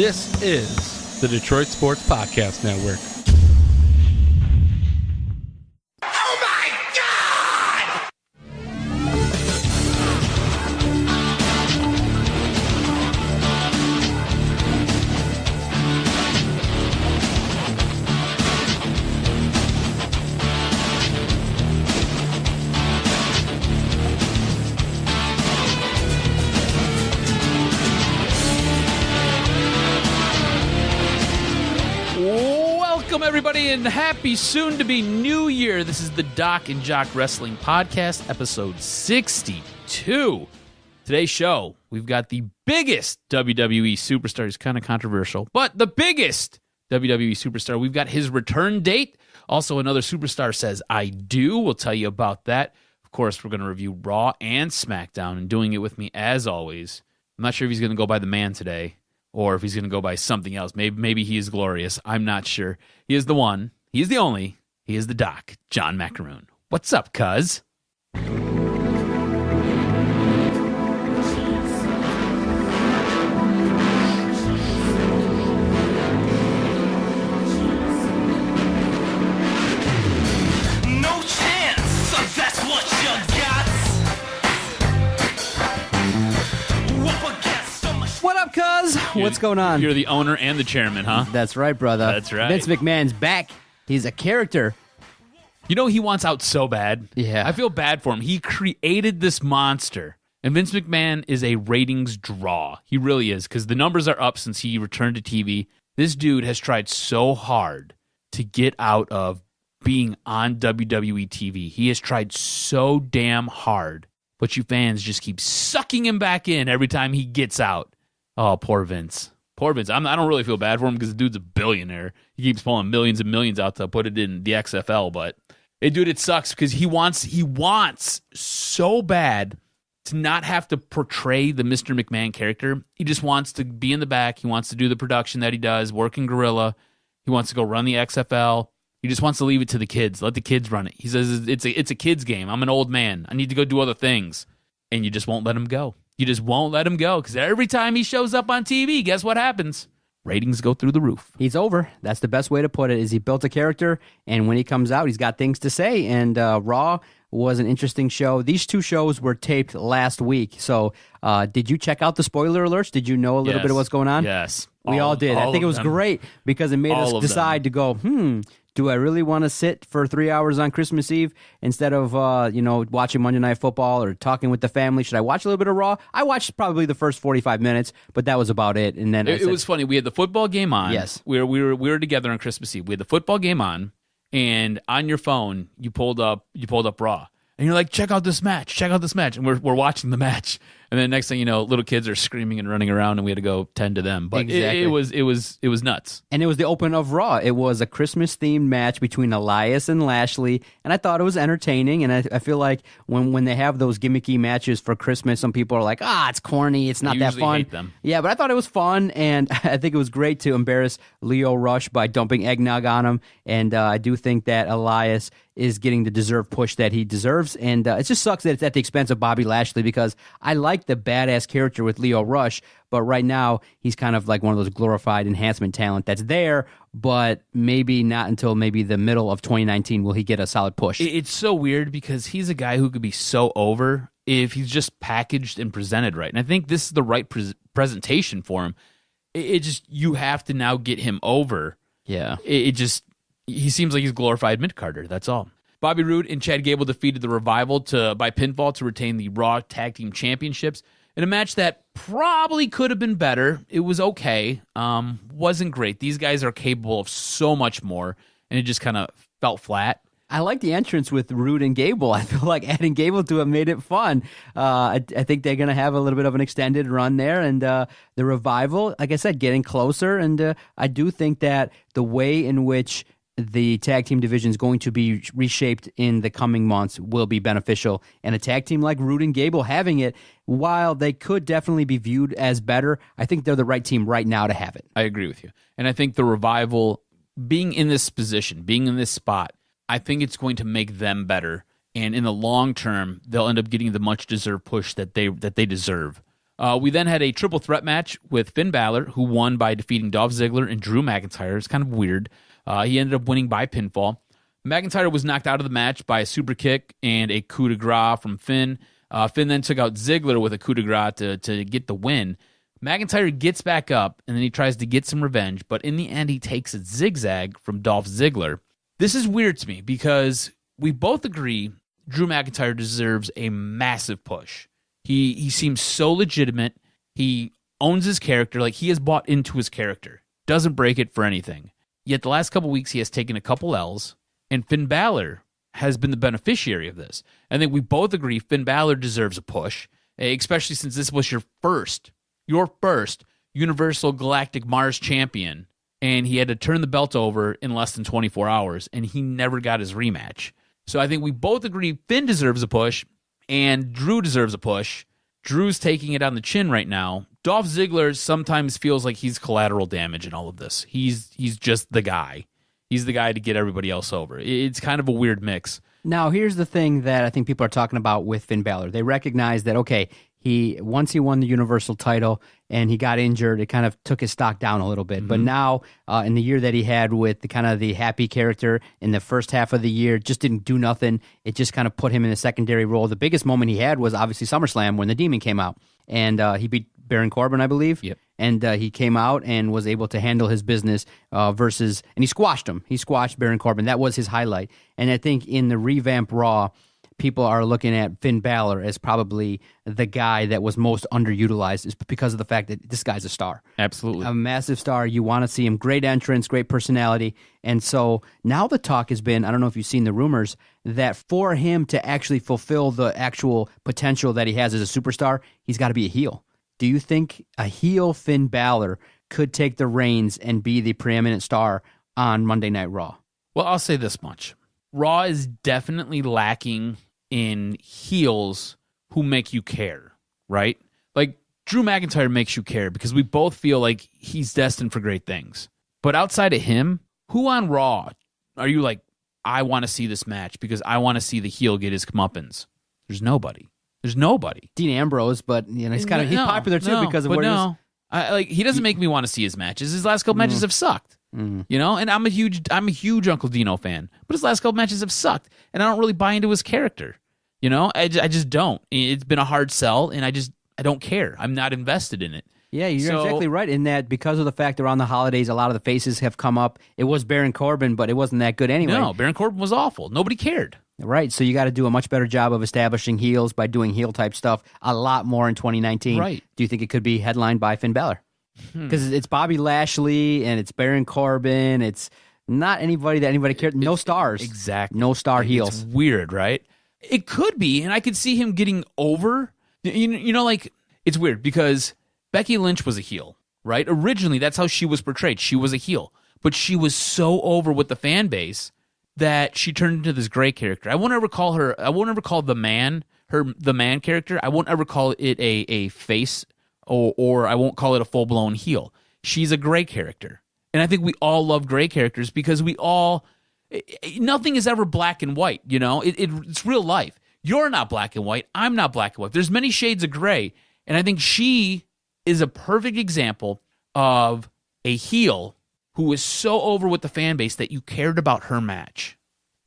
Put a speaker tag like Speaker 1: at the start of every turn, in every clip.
Speaker 1: This is the Detroit Sports Podcast Network.
Speaker 2: Oh my God!
Speaker 1: Welcome, everybody, and happy soon-to-be New Year. This is the DocNJock Wrestling Podcast, episode 62. Today's show, we've got the biggest WWE superstar. He's kind of controversial, but the biggest WWE superstar. We've got his return date. Also, another superstar says, I do. We'll tell you about that. Of course, we're going to review Raw and Smackdown, and doing it with me, as always. I'm not sure if he's going to go by the man today, or if he's going to go by something else. Maybe he is glorious. I'm not sure. He is the one. He is the only. He is the Doc, John Macaroon. What's up, cuz?
Speaker 2: No chance, so that's what you got. Up against so much.
Speaker 3: What up, cuz? What's going on?
Speaker 1: You're the owner and the chairman, huh?
Speaker 3: That's right, brother.
Speaker 1: That's right.
Speaker 3: Vince McMahon's back. He's a character.
Speaker 1: You know he wants out so bad.
Speaker 3: Yeah.
Speaker 1: I feel bad for him. He created this monster. And Vince McMahon is a ratings draw. He really is, because the numbers are up since he returned to TV. This dude has tried so hard to get out of being on WWE TV. He has tried so damn hard. But you fans just keep sucking him back in every time he gets out. Oh, poor Vince. Poor Vince. I don't really feel bad for him because the dude's a billionaire. He keeps pulling millions and millions out to put it in the XFL. But, hey, dude, it sucks because he wants so bad to not have to portray the Mr. McMahon character. He just wants to be in the back. He wants to do the production that he does, work in Gorilla. He wants to go run the XFL. He just wants to leave it to the kids. Let the kids run it. He says, it's a kid's game. I'm an old man. I need to go do other things. And you just won't let him go. You just won't let him go because every time he shows up on TV, guess what happens? Ratings go through the roof.
Speaker 3: He's over. That's the best way to put it, is he built a character, and when he comes out, he's got things to say. And Raw was an interesting show. These two shows were taped last week. So did you check out the spoiler alerts? Did you know a little bit of what's going on?
Speaker 1: Yes.
Speaker 3: We all did. I think it was great because it made us decide to go, do I really want to sit for 3 hours on Christmas Eve instead of, watching Monday Night Football or talking with the family? Should I watch a little bit of Raw? I watched probably the first 45 minutes, but that was about it. And then
Speaker 1: it was funny. We had the football game on.
Speaker 3: Yes.
Speaker 1: We were together on Christmas Eve. We had the football game on, and on your phone, you pulled up Raw. And you're like, check out this match. And we're watching the match. And then next thing you know, little kids are screaming and running around, and we had to go tend to them. But
Speaker 3: exactly.
Speaker 1: it was nuts.
Speaker 3: And it was the open of Raw. It was a Christmas-themed match between Elias and Lashley, and I thought it was entertaining. And I feel like when they have those gimmicky matches for Christmas, some people are like, it's corny, it's not that fun.
Speaker 1: Hate them.
Speaker 3: Yeah, but I thought it was fun, and I think it was great to embarrass Lio Rush by dumping eggnog on him. And I do think that Elias is getting the deserved push that he deserves. And it just sucks that it's at the expense of Bobby Lashley, because I like the badass character with Lio Rush, but right now he's kind of like one of those glorified enhancement talent that's there, but maybe not until maybe the middle of 2019 will he get a solid push.
Speaker 1: It's so weird because he's a guy who could be so over if he's just packaged and presented right. And I think this is the right presentation for him. It just, you have to now get him over.
Speaker 3: Yeah.
Speaker 1: He seems like he's glorified mid-carder, that's all. Bobby Roode and Chad Gable defeated the Revival by pinfall to retain the Raw Tag Team Championships in a match that probably could have been better. It was okay. Wasn't great. These guys are capable of so much more, and it just kind of felt flat.
Speaker 3: I like the entrance with Roode and Gable. I feel like adding Gable to it made it fun. I think they're going to have a little bit of an extended run there. And the Revival, like I said, getting closer. And I do think that the way in which the tag team division is going to be reshaped in the coming months will be beneficial. And a tag team like Roode and Gable having it, while they could definitely be viewed as better, I think they're the right team right now to have it.
Speaker 1: I agree with you. And I think the Revival, being in this position, being in this spot, I think it's going to make them better. And in the long term, they'll end up getting the much-deserved push that they deserve. We then had a triple threat match with Finn Balor, who won by defeating Dolph Ziggler and Drew McIntyre. It's kind of weird. He ended up winning by pinfall. McIntyre was knocked out of the match by a super kick and a coup de grace from Finn. Finn then took out Ziggler with a coup de grace to get the win. McIntyre gets back up, and then he tries to get some revenge, but in the end, he takes a zigzag from Dolph Ziggler. This is weird to me because we both agree Drew McIntyre deserves a massive push. He seems so legitimate. He owns his character. Like, he has bought into his character. Doesn't break it for anything. Yet the last couple weeks, he has taken a couple L's, and Finn Balor has been the beneficiary of this. I think we both agree Finn Balor deserves a push, especially since this was your first Universal Galactic Mars champion, and he had to turn the belt over in less than 24 hours, and he never got his rematch. So I think we both agree Finn deserves a push, and Drew deserves a push. Drew's taking it on the chin right now. Dolph Ziggler sometimes feels like he's collateral damage in all of this. He's just the guy. He's the guy to get everybody else over. It's kind of a weird mix.
Speaker 3: Now, here's the thing that I think people are talking about with Finn Balor. They recognize that, okay, once he won the Universal title and he got injured, it kind of took his stock down a little bit. Mm-hmm. But now, in the year that he had with the happy character in the first half of the year, just didn't do nothing. It just kind of put him in a secondary role. The biggest moment he had was obviously SummerSlam when the Demon came out. And he beat Baron Corbin, I believe.
Speaker 1: Yep.
Speaker 3: And he came out and was able to handle his business and he squashed him. He squashed Baron Corbin. That was his highlight. And I think in the revamp Raw, people are looking at Finn Balor as probably the guy that was most underutilized is because of the fact that this guy's a star.
Speaker 1: Absolutely.
Speaker 3: A massive star. You want to see him. Great entrance, great personality. And so now the talk has been, I don't know if you've seen the rumors, that for him to actually fulfill the actual potential that he has as a superstar, he's got to be a heel. Do you think a heel Finn Balor could take the reins and be the preeminent star on Monday Night Raw?
Speaker 1: Well, I'll say this much. Raw is definitely lacking in heels who make you care, right? Like, Drew McIntyre makes you care because we both feel like he's destined for great things. But outside of him, who on Raw are you like, I want to see this match because I want to see the heel get his comeuppance? There's nobody. Dean Ambrose,
Speaker 3: but he's popular too because of where
Speaker 1: he doesn't make me want to see his matches. His last couple matches have sucked. And I'm a huge Uncle Dino fan, but his last couple matches have sucked, and I don't really buy into his character. I just don't. It's been a hard sell, and I don't care. I'm not invested in it.
Speaker 3: Yeah, you're exactly right in that because of the fact around the holidays, a lot of the faces have come up. It was Baron Corbin, but it wasn't that good anyway.
Speaker 1: No, Baron Corbin was awful. Nobody cared.
Speaker 3: Right, so you got to do a much better job of establishing heels by doing heel-type stuff a lot more in 2019.
Speaker 1: Right.
Speaker 3: Do you think it could be headlined by Finn Balor? Because it's Bobby Lashley and it's Baron Corbin. It's not anybody that anybody cares. No stars.
Speaker 1: Exactly.
Speaker 3: No star heels.
Speaker 1: It's weird, right? It could be, and I could see him getting over. It's weird because Becky Lynch was a heel, right? Originally, that's how she was portrayed. She was a heel. But she was so over with the fan base that she turned into this gray character. I won't ever call the man character. I won't ever call it a face or I won't call it a full-blown heel. She's a gray character. And I think we all love gray characters because nothing is ever black and white, It's real life. You're not black and white. I'm not black and white. There's many shades of gray. And I think she is a perfect example of a heel who was so over with the fan base that you cared about her match.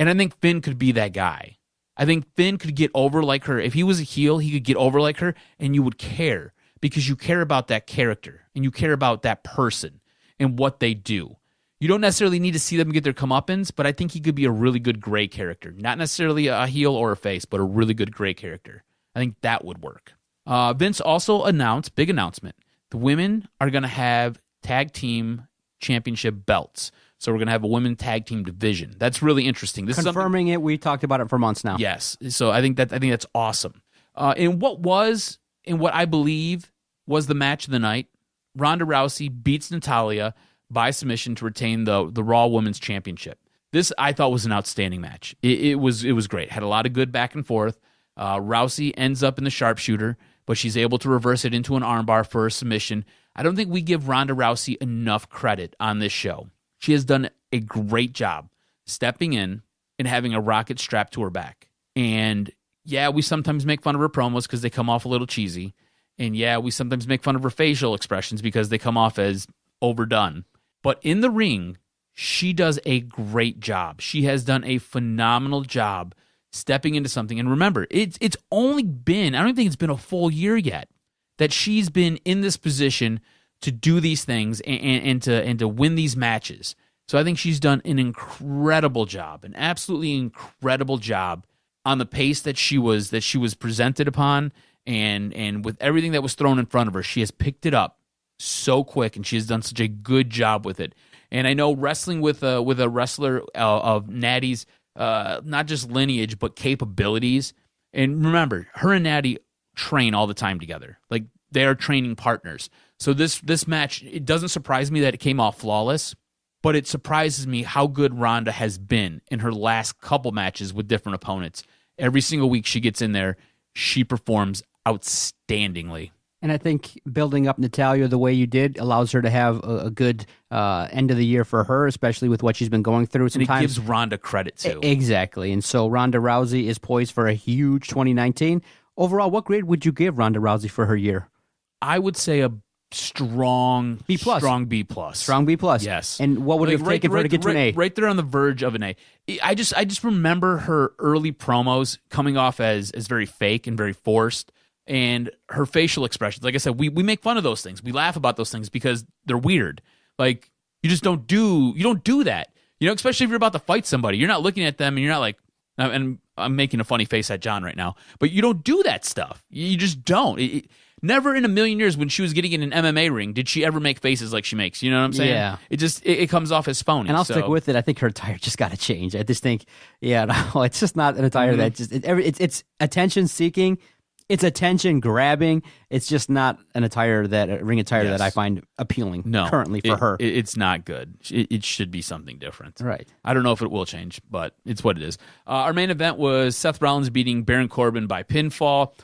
Speaker 1: And I think Finn could be that guy. I think Finn could get over like her. If he was a heel, he could get over like her, and you would care because you care about that character and you care about that person and what they do. You don't necessarily need to see them get their comeuppance, but I think he could be a really good gray character. Not necessarily a heel or a face, but a really good gray character. I think that would work. Vince also announced, big announcement, the women are going to have tag team championship belts. So we're going to have a women tag team division. That's really interesting. This
Speaker 3: Confirming it, we talked about it for months now.
Speaker 1: Yes. So I think that's awesome. In what I believe was the match of the night, Ronda Rousey beats Natalya by submission to retain the Raw Women's Championship. This I thought was an outstanding match. It was great. Had a lot of good back and forth. Rousey ends up in the sharpshooter, but she's able to reverse it into an armbar for a submission. I don't think we give Ronda Rousey enough credit on this show. She has done a great job stepping in and having a rocket strapped to her back. And yeah, we sometimes make fun of her promos because they come off a little cheesy. And yeah, we sometimes make fun of her facial expressions because they come off as overdone. But in the ring, she does a great job. She has done a phenomenal job stepping into something. And remember, it's only been, I don't think it's been a full year yet that she's been in this position to do these things and to win these matches. So I think she's done an incredible job, an absolutely incredible job on the pace that she was presented upon, and with everything that was thrown in front of her, she has picked it up so quick, and she has done such a good job with it. And I know wrestling with a wrestler of Natty's not just lineage but capabilities. And remember, her and Natty train all the time together. Like, they are training partners. So this match, it doesn't surprise me that it came off flawless, but it surprises me how good Ronda has been in her last couple matches with different opponents. Every single week she gets in there, she performs outstandingly.
Speaker 3: And I think building up Natalya the way you did allows her to have a good end of the year for her, especially with what she's been going through. Sometimes
Speaker 1: and it gives Ronda credit, too.
Speaker 3: Exactly. And so Ronda Rousey is poised for a huge 2019. Overall, what grade would you give Ronda Rousey for her year?
Speaker 1: I would say a strong B+. Strong B+.
Speaker 3: Strong B+.
Speaker 1: Yes.
Speaker 3: And what would it have taken for her to get to an A?
Speaker 1: Right there on the verge of an A. I just remember her early promos coming off as very fake and very forced, and her facial expressions. Like I said, we make fun of those things. We laugh about those things because they're weird. Like, you just don't do that. You know, especially if you're about to fight somebody. You're not looking at them and you're not like, and I'm making a funny face at John right now, but you don't do that stuff. You just don't. Never in a million years when she was getting in an MMA ring did she ever make faces like she makes. You know what I'm saying?
Speaker 3: Yeah.
Speaker 1: It comes off as phony.
Speaker 3: And I'll stick with it. I think her attire just got to change. I just think, no, it's just not an attire that just it's attention seeking. It's attention grabbing. It's just not an attire a ring attire that I find appealing currently for her.
Speaker 1: It's not good. It should be something different.
Speaker 3: Right.
Speaker 1: I don't know if it will change, but it's what it is. Our main event was Seth Rollins beating Baron Corbin by pinfall.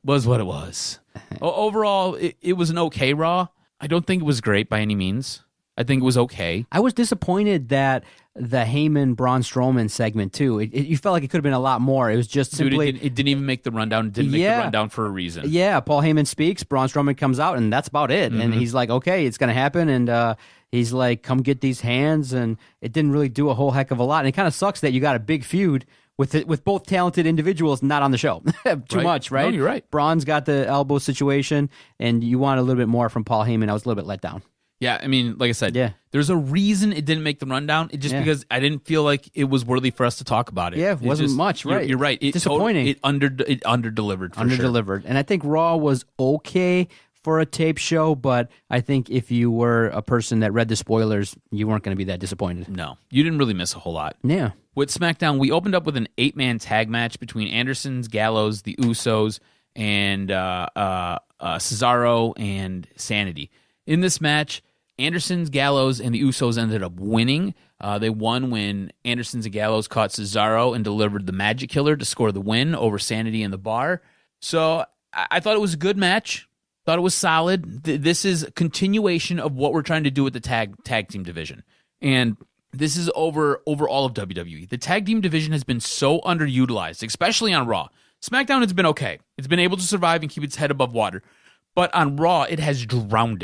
Speaker 1: Was what it was. Overall, it was an okay Raw. I don't think it was great by any means. I think it was okay.
Speaker 3: I was disappointed that the Heyman Braun Strowman segment too. You felt like it could have been a lot more. It was just simply
Speaker 1: it didn't even make the rundown. It didn't make the rundown for a reason.
Speaker 3: Yeah, Paul Heyman speaks. Braun Strowman comes out, and that's about it. And he's like, "Okay, it's going to happen." And he's like, "Come get these hands." And it didn't really do a whole heck of a lot. And it kind of sucks that you got a big feud with both talented individuals not on the show. Too much, right?
Speaker 1: No, you're right.
Speaker 3: Braun's got the elbow situation, and you want a little bit more from Paul Heyman. I was a little bit let down.
Speaker 1: Yeah, I mean, like I said, there's a reason it didn't make the rundown. It just because I didn't feel like it was worthy for us to talk about it.
Speaker 3: Yeah, it wasn't much, right?
Speaker 1: You're right.
Speaker 3: Disappointing.
Speaker 1: It under-delivered for
Speaker 3: Under-delivered.
Speaker 1: Sure.
Speaker 3: And I think Raw was okay for a tape show, but I think if you were a person that read the spoilers, you weren't going to be that disappointed.
Speaker 1: No, you didn't really miss a whole lot.
Speaker 3: Yeah.
Speaker 1: With SmackDown, we opened up with an 8-man tag match between Anderson's, Gallows, the Usos, and Cesaro and Sanity. In this match, Anderson's, Gallows, and the Usos ended up winning. They won when Anderson's and Gallows caught Cesaro and delivered the Magic Killer to score the win over Sanity and the Bar. So I thought it was a good match. Thought it was solid. This is a continuation of what we're trying to do with the tag team division. And this is over all of WWE. The tag team division has been so underutilized, especially on Raw. SmackDown has been okay. It's been able to survive and keep its head above water. But on Raw, it has drowned.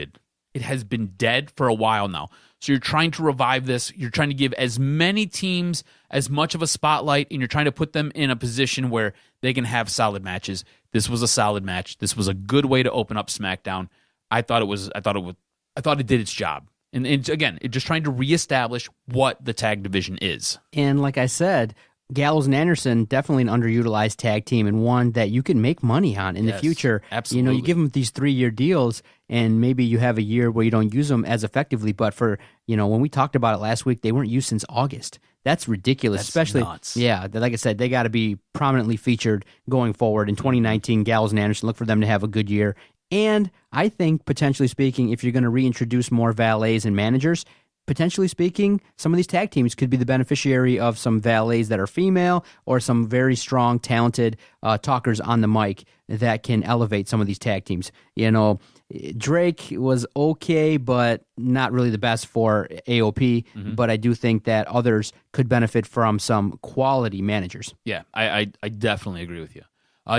Speaker 1: It has been dead for a while now. So you're trying to revive this. You're trying to give as many teams as much of a spotlight, and you're trying to put them in a position where they can have solid matches. This was a solid match. This was a good way to open up SmackDown. I thought it did its job. And again, it's just trying to reestablish what the tag division is.
Speaker 3: And like I said, Gallows and Anderson, definitely an underutilized tag team and one that you can make money on in the future.
Speaker 1: Absolutely.
Speaker 3: You give them these 3-year deals and maybe you have a year where you don't use them as effectively. But for, when we talked about it last week, they weren't used since August. That's ridiculous.
Speaker 1: That's
Speaker 3: especially
Speaker 1: nuts.
Speaker 3: Yeah, like I said, they got to be prominently featured going forward in 2019. Gallows and Anderson, look for them to have a good year. And I think, potentially speaking, if you're going to reintroduce more valets and managers, potentially speaking, some of these tag teams could be the beneficiary of some valets that are female or some very strong, talented talkers on the mic that can elevate some of these tag teams. Drake was okay, but not really the best for AOP. Mm-hmm. But I do think that others could benefit from some quality managers.
Speaker 1: Yeah, I definitely agree with you.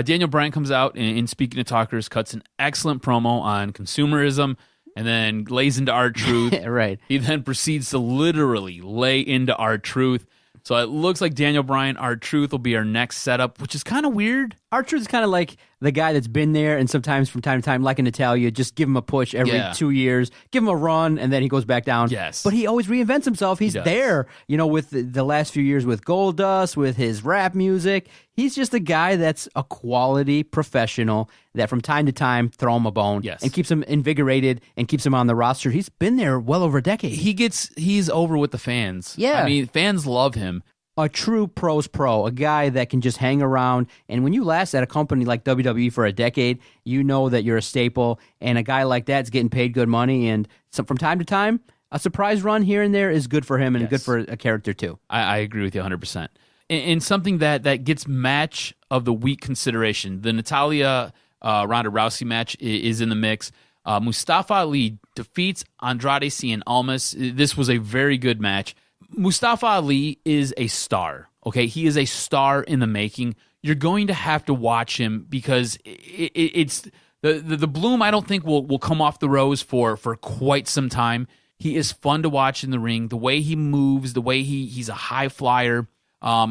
Speaker 1: Daniel Bryan comes out and speaking to talkers, cuts an excellent promo on consumerism, and then lays into R-Truth.
Speaker 3: Right.
Speaker 1: He then proceeds to literally lay into R-Truth. So it looks like Daniel Bryan, R-Truth will be our next setup, which is kind of weird.
Speaker 3: R-Truth is kind of like the guy that's been there, and sometimes from time to time, like in Natalya, just give him a push every 2 years, give him a run, and then he goes back down.
Speaker 1: Yes.
Speaker 3: But he always reinvents himself. He's
Speaker 1: does.
Speaker 3: there, with the last few years with Goldust, with his rap music. He's just a guy that's a quality professional that from time to time throw him a bone and keeps him invigorated and keeps him on the roster. He's been there well over a decade.
Speaker 1: He's over with the fans.
Speaker 3: Yeah.
Speaker 1: I mean, fans love him.
Speaker 3: A true pro's pro, a guy that can just hang around. And when you last at a company like WWE for a decade, you know that you're a staple. And a guy like that's getting paid good money. And so from time to time, a surprise run here and there is good for him and good for a character too.
Speaker 1: I agree with you 100%. And something that gets match of the week consideration, the Natalya Ronda Rousey match is in the mix. Mustafa Ali defeats Andrade Cien Almas. This was a very good match. Mustafa Ali is a star, okay? He is a star in the making. You're going to have to watch him because it's the bloom I don't think will come off the rose for quite some time. He is fun to watch in the ring. The way he moves, the way he's a high flyer.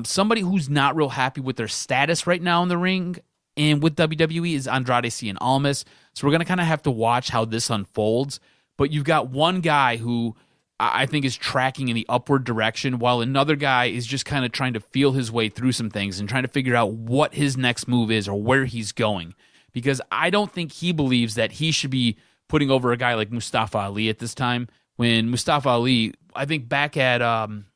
Speaker 1: Somebody who's not real happy with their status right now in the ring and with WWE is Andrade Cien Almas. So we're going to kind of have to watch how this unfolds. But you've got one guy who I think is tracking in the upward direction, while another guy is just kind of trying to feel his way through some things and trying to figure out what his next move is or where he's going. Because I don't think he believes that he should be putting over a guy like Mustafa Ali at this time. When Mustafa Ali, I think back at I don't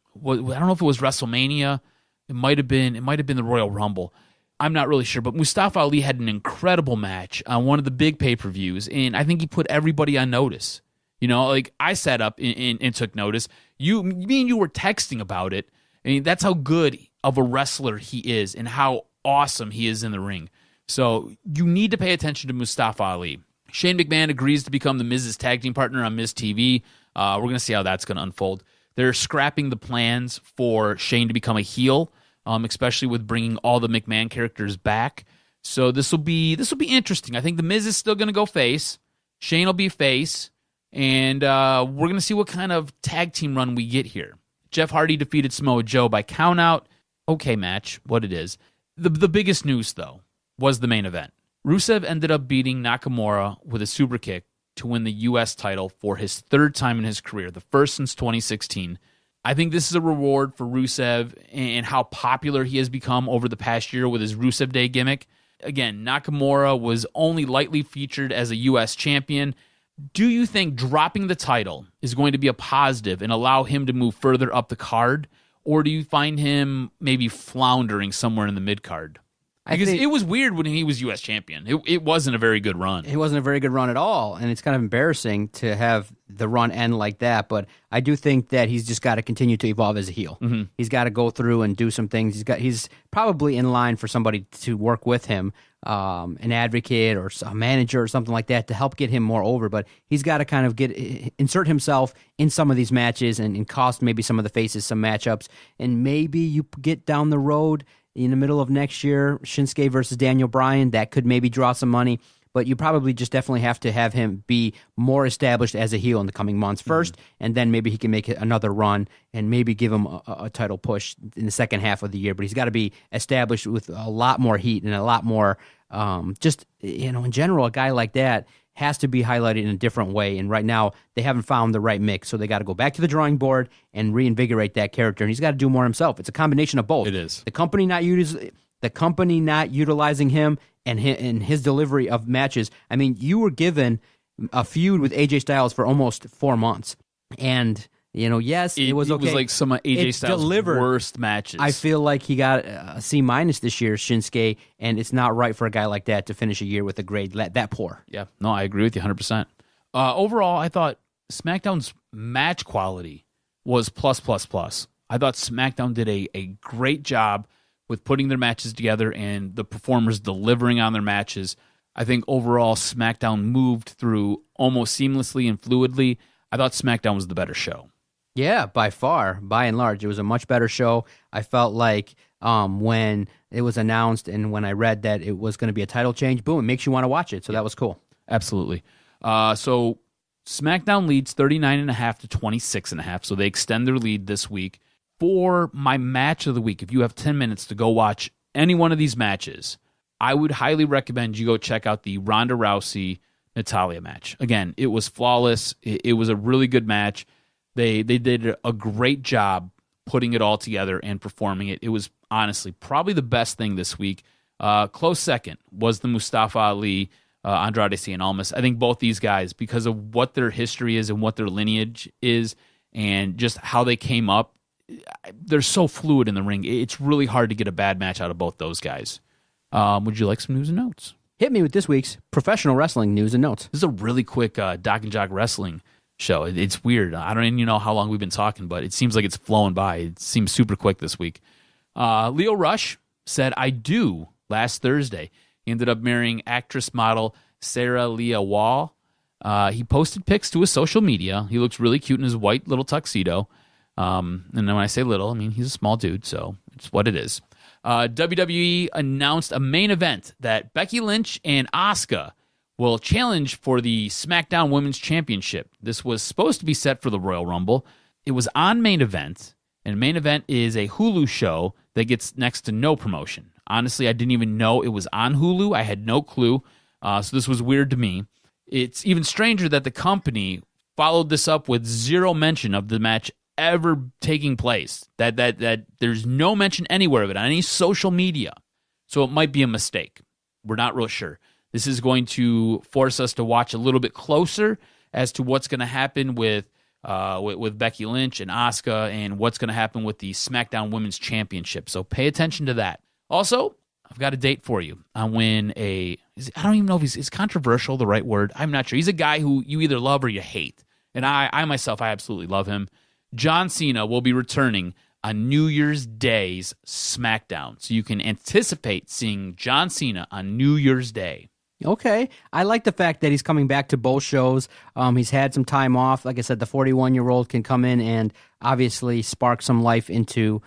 Speaker 1: know if it was WrestleMania, it might have been the Royal Rumble. I'm not really sure, but Mustafa Ali had an incredible match on one of the big pay-per-views, and I think he put everybody on notice. Like I sat up and took notice. Me and you were texting about it. I mean, that's how good of a wrestler he is and how awesome he is in the ring. So you need to pay attention to Mustafa Ali. Shane McMahon agrees to become the Miz's tag team partner on Miz TV. We're going to see how that's going to unfold. They're scrapping the plans for Shane to become a heel, especially with bringing all the McMahon characters back. So this will be interesting. I think the Miz is still going to go face. Shane will be face. And we're going to see what kind of tag team run we get here. Jeff Hardy defeated Samoa Joe by countout. Okay match, what it is. The biggest news, though, was the main event. Rusev ended up beating Nakamura with a super kick to win the U.S. title for his third time in his career, the first since 2016. I think this is a reward for Rusev and how popular he has become over the past year with his Rusev Day gimmick. Again, Nakamura was only lightly featured as a U.S. champion. Do you think dropping the title is going to be a positive and allow him to move further up the card? Or do you find him maybe floundering somewhere in the mid-card? Because it was weird when he was U.S. champion. It wasn't a very good run.
Speaker 3: It wasn't a very good run at all, and it's kind of embarrassing to have the run end like that. But I do think that he's just got to continue to evolve as a heel. Mm-hmm. He's got to go through and do some things. He's probably in line for somebody to work with him, an advocate or a manager or something like that to help get him more over. But he's got to kind of insert himself in some of these matches and cost maybe some of the faces some matchups. And maybe you get down the road in the middle of next year, Shinsuke versus Daniel Bryan, that could maybe draw some money. But you probably just definitely have to have him be more established as a heel in the coming months first, and then maybe he can make another run and maybe give him a title push in the second half of the year. But he's got to be established with a lot more heat and a lot more in general, a guy like that has to be highlighted in a different way. And right now, they haven't found the right mix. So they got to go back to the drawing board and reinvigorate that character. And he's got to do more himself. It's a combination of both.
Speaker 1: It is.
Speaker 3: The company not utilizing him and his delivery of matches. I mean, you were given a feud with AJ Styles for almost 4 months. And, yes, it was okay.
Speaker 1: It was like some of AJ Styles' worst matches.
Speaker 3: I feel like he got a C- this year, Shinsuke, and it's not right for a guy like that to finish a year with a grade that poor.
Speaker 1: Yeah, no, I agree with you 100%. Overall, I thought SmackDown's match quality was plus. I thought SmackDown did a great job with putting their matches together and the performers delivering on their matches. I think overall SmackDown moved through almost seamlessly and fluidly. I thought SmackDown was the better show.
Speaker 3: Yeah, by far, by and large, it was a much better show. I felt like when it was announced and when I read that it was going to be a title change. Boom, it makes you want to watch it. So that was cool.
Speaker 1: Absolutely. So SmackDown leads 39.5 to 26.5. So they extend their lead this week. For my match of the week, if you have 10 minutes to go watch any one of these matches, I would highly recommend you go check out the Ronda Rousey Natalya match. Again, it was flawless. It was a really good match. They did a great job putting it all together and performing it. It was honestly probably the best thing this week. Close second was the Mustafa Ali, Andrade Cien Almas. I think both these guys, because of what their history is and what their lineage is and just how they came up, they're so fluid in the ring. It's really hard to get a bad match out of both those guys. Would you like some news and notes?
Speaker 3: Hit me with this week's professional wrestling news and notes.
Speaker 1: This is a really quick Doc and Jock wrestling show. It's weird. I don't even know how long we've been talking, but it seems like it's flowing by. It seems super quick this week. Leo Rush said, "I do" last Thursday. He ended up marrying actress model Sarah Leah Wall. He posted pics to his social media. He looks really cute in his white little tuxedo. And then when I say little, I mean he's a small dude, so it's what it is. WWE announced a main event that Becky Lynch and Asuka will challenge for the SmackDown Women's Championship. This was supposed to be set for the Royal Rumble. It was on Main Event, and Main Event is a Hulu show that gets next to no promotion. Honestly, I didn't even know it was on Hulu. I had no clue, so this was weird to me. It's even stranger that the company followed this up with zero mention of the match ever taking place. That there's no mention anywhere of it on any social media. So it might be a mistake. We're not real sure. This is going to force us to watch a little bit closer as to what's going to happen with Becky Lynch and Asuka and what's going to happen with the SmackDown Women's Championship. So pay attention to that. Also, I've got a date for you on when I don't even know if is controversial the right word. I'm not sure. He's a guy who you either love or you hate. And I myself, I absolutely love him. John Cena will be returning on New Year's Day's SmackDown. So you can anticipate seeing John Cena on New Year's Day.
Speaker 3: Okay. I like the fact that he's coming back to both shows. He's had some time off. Like I said, the 41-year-old can come in and obviously spark some life into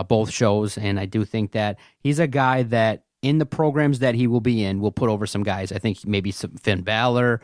Speaker 3: both shows. And I do think that he's a guy that in the programs that he will be in will put over some guys. I think maybe some Finn Balor,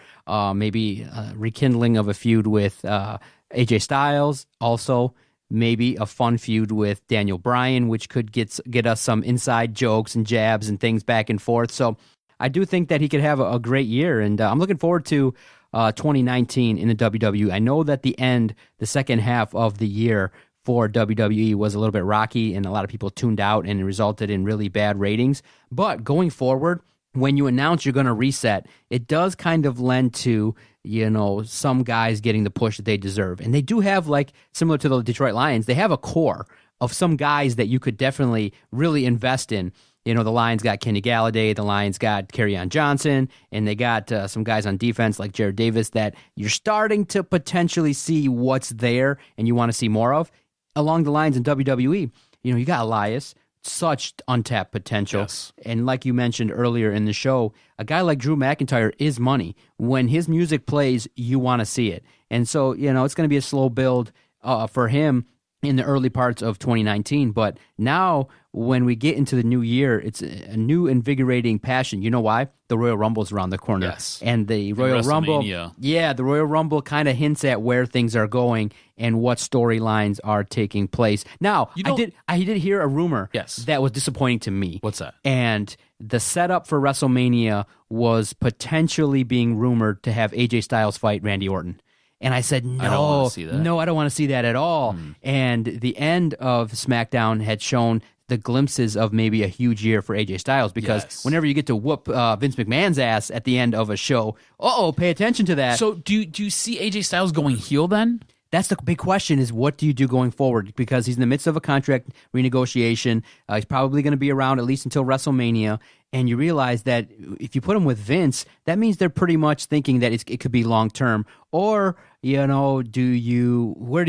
Speaker 3: maybe rekindling of a feud with AJ Styles. Also, maybe a fun feud with Daniel Bryan, which could get us some inside jokes and jabs and things back and forth. So I do think that he could have a great year, and I'm looking forward to 2019 in the WWE. I know that the second half of the year for WWE was a little bit rocky, and a lot of people tuned out, and it resulted in really bad ratings. But going forward, when you announce you're going to reset, it does kind of lend to, some guys getting the push that they deserve. And they do have, like, similar to the Detroit Lions, they have a core of some guys that you could definitely really invest in. The Lions got Kenny Galladay, the Lions got Kerryon Johnson, and they got some guys on defense like Jared Davis that you're starting to potentially see what's there and you want to see more of. Along the lines in WWE, you got Elias, such untapped potential.
Speaker 1: Yes.
Speaker 3: And like you mentioned earlier in the show, a guy like Drew McIntyre is money. When his music plays, you want to see it. And so, it's going to be a slow build for him in the early parts of 2019. But now, when we get into the new year, it's a new invigorating passion. You know why? The Royal Rumble's around the corner.
Speaker 1: Yes.
Speaker 3: And the Royal Rumble, the Royal Rumble kind of hints at where things are going and what storylines are taking place. Now, I did hear a rumor that was disappointing to me.
Speaker 1: What's that?
Speaker 3: And the setup for WrestleMania was potentially being rumored to have AJ Styles fight Randy Orton. And I said, no,
Speaker 1: I don't want to see that.
Speaker 3: No, I don't want to see that at all. And the end of SmackDown had shown the glimpses of maybe a huge year for AJ Styles, because whenever you get to whoop Vince McMahon's ass at the end of a show, pay attention to that.
Speaker 1: So do you see AJ Styles going heel then?
Speaker 3: That's the big question, is what do you do going forward? Because he's in the midst of a contract renegotiation. He's probably going to be around at least until WrestleMania. And you realize that if you put him with Vince, that means they're pretty much thinking that it could be long-term. Or, where do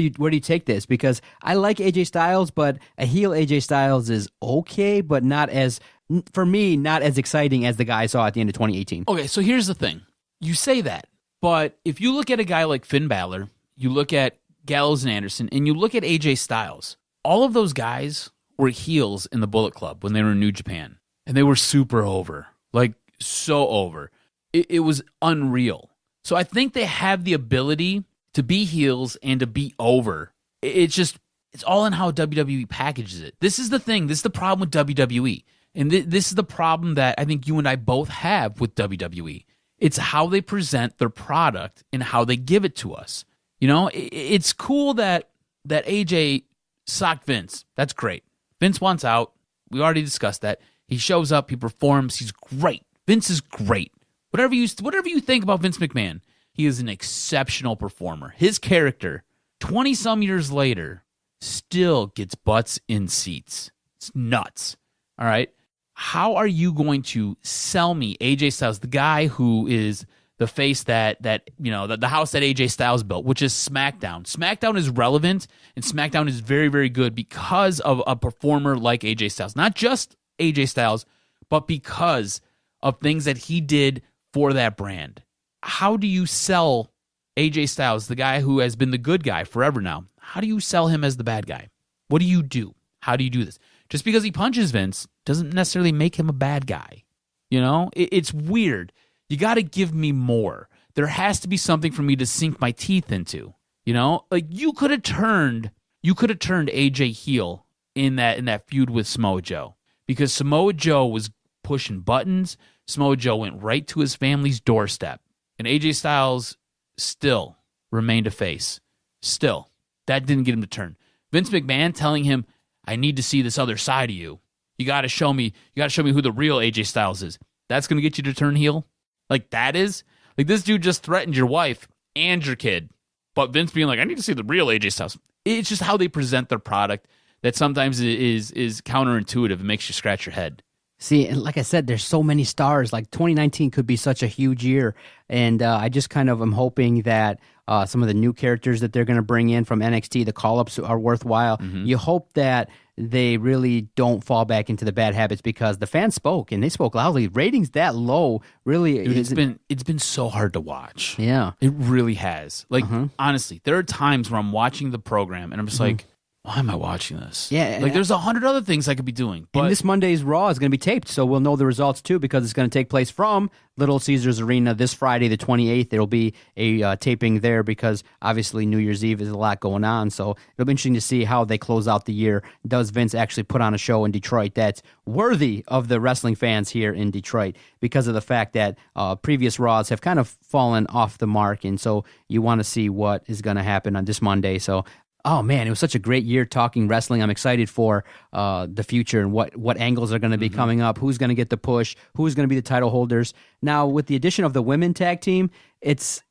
Speaker 3: you take this? Because I like AJ Styles, but a heel AJ Styles is okay, but not as exciting as the guy I saw at the end of 2018.
Speaker 1: Okay, so here's the thing. You say that, but if you look at a guy like Finn Balor, you look at Gallows and Anderson, and you look at AJ Styles, all of those guys were heels in the Bullet Club when they were in New Japan. And they were super over. Like, so over. It was unreal. So I think they have the ability to be heels and to be over. It's all in how WWE packages it. This is the thing. This is the problem with WWE. And this is the problem that I think you and I both have with WWE. It's how they present their product and how they give it to us. You know, it's cool that AJ socked Vince. That's great. Vince wants out. We already discussed that. He shows up. He performs. He's great. Vince is great. Whatever you think about Vince McMahon, he is an exceptional performer. His character, 20-some years later, still gets butts in seats. It's nuts. All right? How are you going to sell me AJ Styles, the guy who is the face that the house that AJ Styles built, which is SmackDown? SmackDown is relevant, and SmackDown is very, very good because of a performer like AJ Styles. Not just AJ Styles, but because of things that he did for that brand. How do you sell AJ Styles, the guy who has been the good guy forever now? How do you sell him as the bad guy? What do you do? How do you do this? Just because he punches Vince doesn't necessarily make him a bad guy. You know, it's weird. You got to give me more. There has to be something for me to sink my teeth into. You know, like you could have turned AJ heel in that feud with Samoa Joe, because Samoa Joe was pushing buttons. Samoa Joe went right to his family's doorstep, and AJ Styles still remained a face. Still, that didn't get him to turn. Vince McMahon telling him, I need to see this other side of you. You got to show me who the real AJ Styles is. That's going to get you to turn heel? Like that is? Like this dude just threatened your wife and your kid. But Vince being like, I need to see the real AJ Styles. It's just how they present their product that sometimes is counterintuitive and makes you scratch your head.
Speaker 3: See, and like I said, there's so many stars. Like 2019 could be such a huge year. And I just kind of am hoping that some of the new characters that they're going to bring in from NXT, the call-ups are worthwhile. Mm-hmm. You hope that they really don't fall back into the bad habits, because the fans spoke, and they spoke loudly. Ratings that low really...
Speaker 1: Dude, it's been so hard to watch.
Speaker 3: Yeah.
Speaker 1: It really has. Like, honestly, there are times where I'm watching the program, and I'm just like, why am I watching this?
Speaker 3: Yeah,
Speaker 1: like there's 100 other things I could be doing. But
Speaker 3: and this Monday's Raw is going to be taped, so we'll know the results too, because it's going to take place from Little Caesars Arena this Friday, the 28th. There'll be a taping there because obviously New Year's Eve is a lot going on. So it'll be interesting to see how they close out the year. Does Vince actually put on a show in Detroit that's worthy of the wrestling fans here in Detroit, because of the fact that previous Raws have kind of fallen off the mark, and so you want to see what is going to happen on this Monday. So. Oh, man, it was such a great year talking wrestling. I'm excited for the future and what angles are going to be coming up, who's going to get the push, who's going to be the title holders. Now, with the addition of the women tag team, it's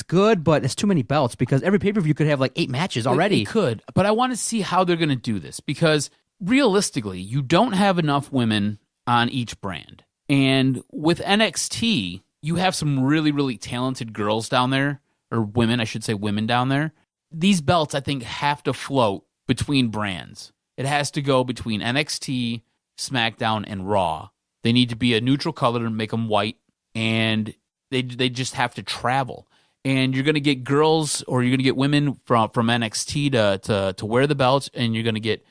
Speaker 3: good, but it's too many belts, because every pay-per-view could have like 8 matches already.
Speaker 1: It could, but I want to see how they're going to do this, because realistically, you don't have enough women on each brand. And with NXT, you have some really, really talented girls down there, or women, I should say women down there. These belts, I think, have to float between brands. It has to go between NXT, SmackDown, and Raw. They need to be a neutral color and make them white, and they just have to travel. And you're going to get girls, or you're going to get women from NXT to wear the belts, and you're going to get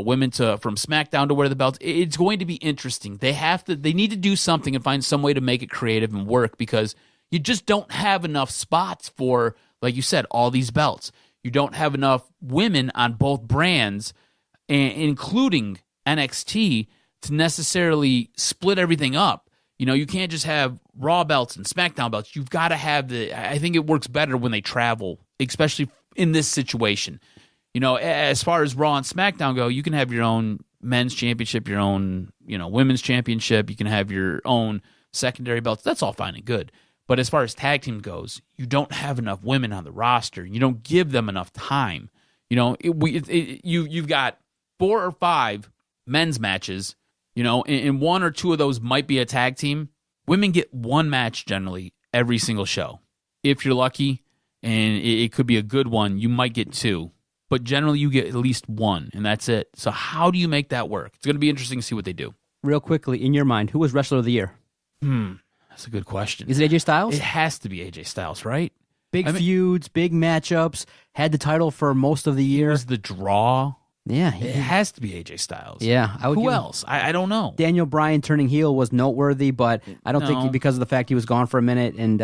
Speaker 1: women from SmackDown to wear the belts. It's going to be interesting. They need to do something and find some way to make it creative and work, because you just don't have enough spots for, like you said, all these belts. You don't have enough women on both brands, including NXT, to necessarily split everything up. You know, you can't just have Raw belts and SmackDown belts. You've got to have I think it works better when they travel, especially in this situation. You know, as far as Raw and SmackDown go, you can have your own men's championship, your own, women's championship. You can have your own secondary belts. That's all fine and good. But as far as tag team goes, you don't have enough women on the roster. You don't give them enough time. You've got 4 or 5 men's matches, and 1 or 2 of those might be a tag team. Women get 1 match generally every single show. If you're lucky, and it could be a good one, you might get 2. But generally you get at least 1, and that's it. So how do you make that work? It's going to be interesting to see what they do.
Speaker 3: Real quickly, in your mind, who was Wrestler of the Year?
Speaker 1: That's a good question.
Speaker 3: Is it AJ Styles?
Speaker 1: It has to be AJ Styles, right?
Speaker 3: Big feuds, big matchups, had the title for most of the year.
Speaker 1: He was the draw.
Speaker 3: Yeah.
Speaker 1: It has to be AJ Styles.
Speaker 3: Yeah.
Speaker 1: Who else? I don't know.
Speaker 3: Daniel Bryan turning heel was noteworthy, but I don't think because of the fact he was gone for a minute and,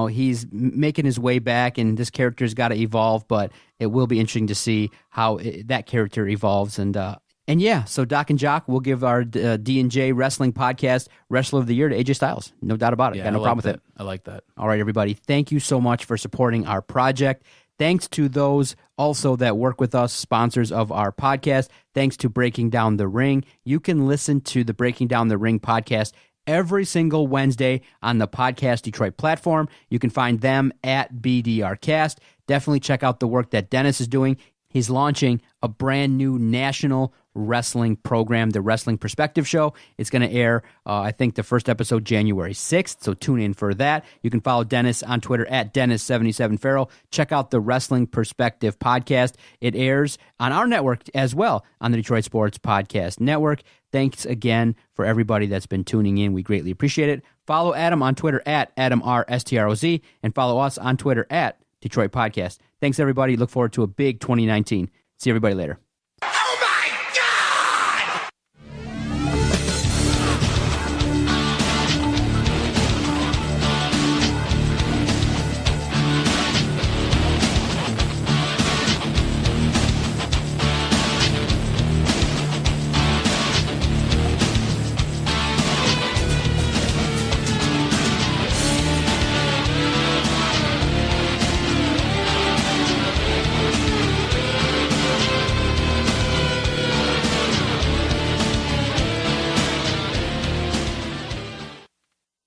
Speaker 3: he's making his way back and this character's got to evolve, but it will be interesting to see how that character evolves. And yeah, so Doc and Jock will give our D&J Wrestling Podcast Wrestler of the Year to AJ Styles. No doubt about it.
Speaker 1: Yeah,
Speaker 3: Got no problem with it.
Speaker 1: I like that.
Speaker 3: All right, everybody. Thank you so much for supporting our project. Thanks to those also that work with us, sponsors of our podcast. Thanks to Breaking Down the Ring. You can listen to the Breaking Down the Ring podcast every single Wednesday on the Podcast Detroit platform. You can find them at BDRcast. Definitely check out the work that Dennis is doing. He's launching a brand new national wrestling program, the Wrestling Perspective Show. It's going to air, I think, the first episode January 6th, so tune in for that. You can follow Dennis on Twitter at Dennis77Farrell. Check out the Wrestling Perspective podcast. It airs on our network as well, on the Detroit Sports Podcast Network. Thanks again for everybody that's been tuning in. We greatly appreciate it. Follow Adam on Twitter at AdamRSTROZ, and follow us on Twitter at Detroit Podcast. Thanks, everybody. Look forward to a big 2019. See everybody later.